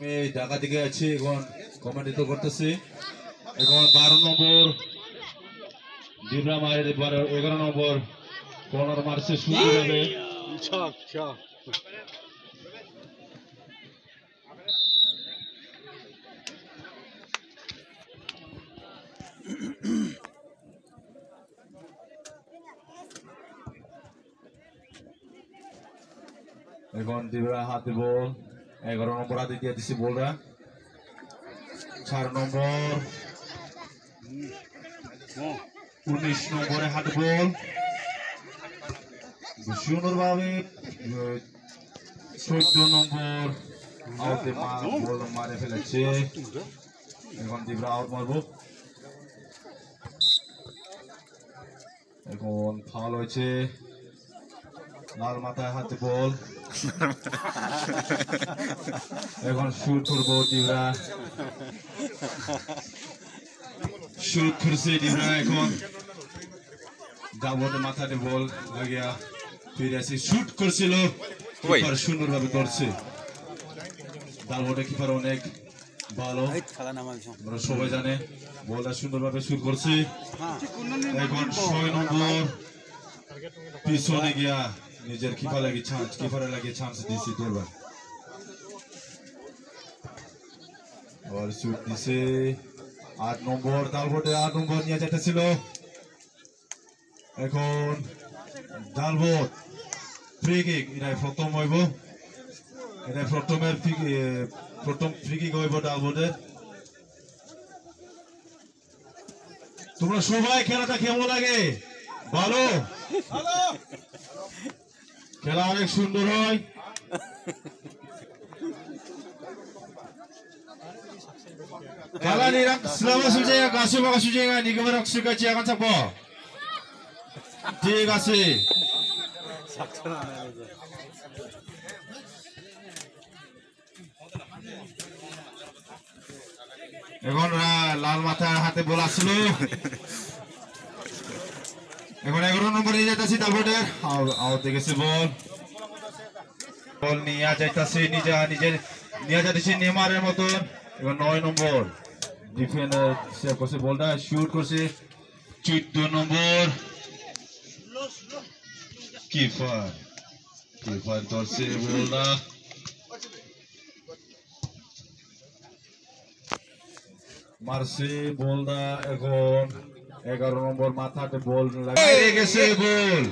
আমি ঢাকা থেকে আছি, এখন কমেন্টিত করতেছি। এখন 12 নম্বর ডিবরা মারে, 11 নম্বর কর্নার মারছে সুন্দরভাবে। এখন ডিবরা হাতে বল, 11 নম্বর হাতে দিয়ে দিচ্ছে বলরা। 4 নম্বর 19 নম্বরে হাতে বল সুন্দরভাবে। 14 নম্বর আউটে বল মারে ফেলেছে। এখন ডিবরা আউট মারবো। এখন ফাউল হয়েছে, লাল মাথায় হাতে বল। এখন শুট করবো ডিবরা, শুট করছে ডিবরা। এখন ডাবলে মাথাতে বল লাগিয়া ফিরে আসে, শুট করছিল, কিপার সুন্দরভাবে করছে। ডাবলে কিপার অনেক ভালো, আমরা সবাই জানে। বলটা সুন্দরভাবে শুট করছে। এখন 6 নম্বর পিছনে গিয়া নিজের কিপারে লাগিয়ে চান্স দিছে দরবার। আবার শুট দিছে। 8 নম্বর ডালবোটে 8 নম্বর নিয়ে যেতেছিল। এখন ডালবোট ফ্রি কিক, এটা প্রথম হইব, এটা প্রথম ফ্রি কিক হইব ডালবোটের। তোমরা সবাই খেলাটা কেমন লাগে? ভালো, খেলা অনেক সুন্দর হয়। Kalaniran selama sujaya kasih maka sujaya ni keberak suka ciakan siapa? Dia kasih. এখন লাল মাথার হাতে বল আসলো। এখন 11 নম্বরে যাইতাছি ডালবোটের, আউট গেছে বল। বল নিয়ে যাইতাছে, নিজের নিয়ে যাইতেছে নেমারের মতন। এখন 9 নম্বর ডিফেন্ডার সেভ করছে বলটা, শুট করছে। 14 নম্বর কিপার ধরছে বলটা, মারছে বলটা। এখন 11 নম্বর মাথাতে বল লাগিয়ে গেছে বল।